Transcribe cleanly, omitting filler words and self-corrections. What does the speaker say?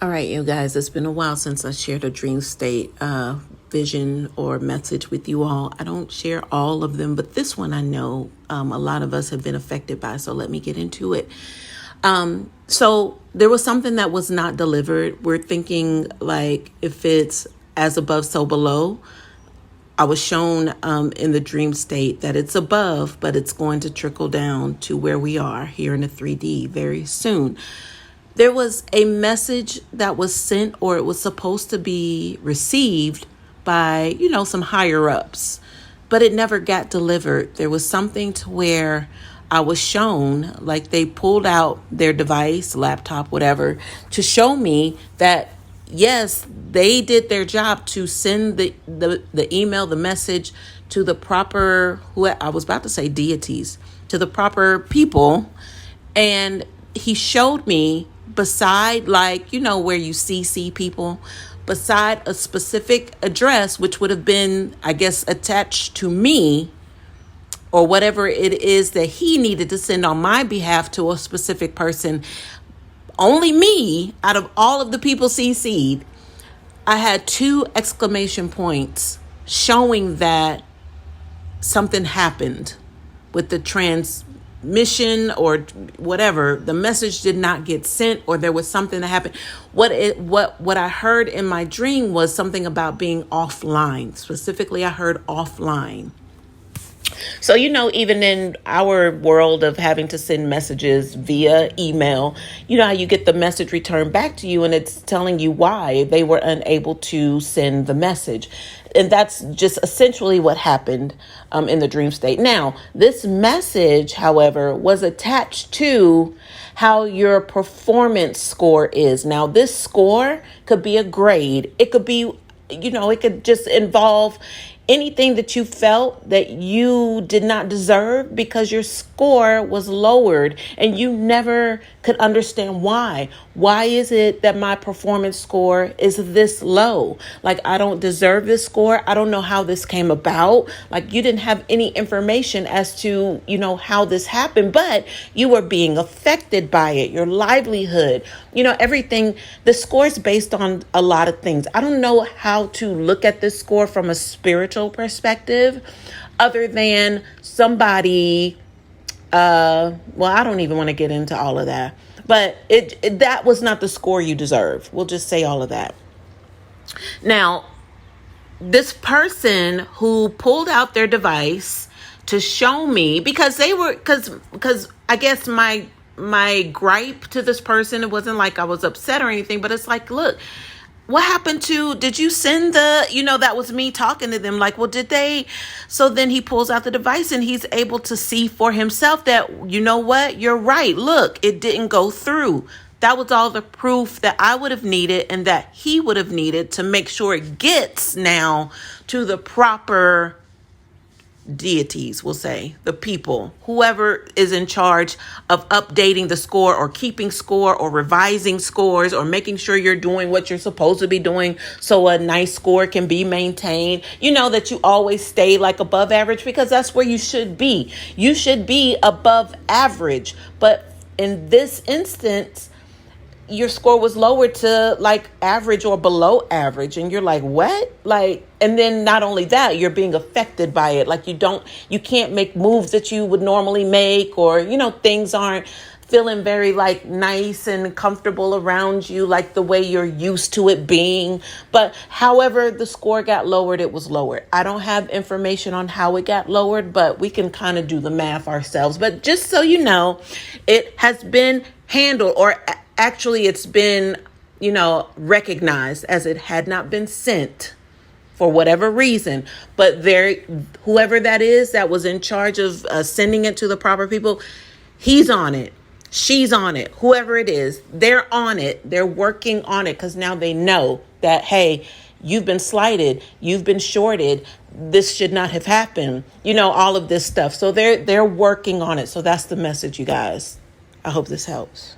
All right, you guys, it's been a while since I shared a dream state vision or message with you all. I don't share all of them, but this one I know a lot of us have been affected by, so let me get into it. So there was something that was not delivered. We're thinking like if it's as above, so below. I was shown in the dream state that it's above, but it's going to trickle down to where we are here in the 3D very soon. There was a message that was sent, or it was supposed to be received by, some higher ups, but it never got delivered. There was something to where I was shown, like they pulled out their device, laptop, whatever, to show me that yes, they did their job to send the email, the message to the proper, who I was about to say deities, to the proper people. And he showed me beside, like, where you CC people, beside a specific address, which would have been, I guess, attached to me, or whatever it is that he needed to send on my behalf to a specific person. Only me, out of all of the people CC'd, I had 2 exclamation points showing that something happened with the transmission or whatever. The message did not get sent, or there was something that happened. What I heard in my dream was something about being offline. Specifically, I heard offline. So, even in our world of having to send messages via email, how you get the message returned back to you and it's telling you why they were unable to send the message. And that's just essentially what happened in the dream state. Now, this message, however, was attached to how your performance score is. Now, this score could be a grade. It could be, it could just involve anything that you felt that you did not deserve because your score was lowered and you never could understand why. Why is it that my performance score is this low? Like, I don't deserve this score. I don't know how this came about. Like, you didn't have any information as to, how this happened, but you were being affected by it. Your livelihood, everything. The score is based on a lot of things. I don't know how to look at this score from a spiritual perspective other than somebody, I don't even want to get into all of that, but that was not the score you deserve. We'll just say all of that. Now, this person who pulled out their device to show me, because I guess my gripe to this person, it wasn't like I was upset or anything, but it's like, look, what happened to, did you send that was me talking to them. Like, well, did they? So then he pulls out the device and he's able to see for himself that, what, you're right. Look, it didn't go through. That was all the proof that I would have needed and that he would have needed to make sure it gets now to the proper deities, we'll say, the people, whoever is in charge of updating the score or keeping score or revising scores or making sure you're doing what you're supposed to be doing so a nice score can be maintained. That you always stay like above average, because that's where you should be. You should be above average. But in this instance, your score was lowered to like average or below average. And you're like, what? Like, and then not only that, you're being affected by it. Like you can't make moves that you would normally make, or, things aren't feeling very like nice and comfortable around you, like the way you're used to it being. But however the score got lowered, it was lowered. I don't have information on how it got lowered, but we can kind of do the math ourselves. But just so you know, it has been handled, or actually it's been, recognized as it had not been sent for whatever reason. But whoever that is that was in charge of sending it to the proper people, he's on it. She's on it. Whoever it is, they're on it. They're working on it because now they know that, hey, you've been slighted. You've been shorted. This should not have happened. All of this stuff. So they're working on it. So that's the message, you guys. I hope this helps.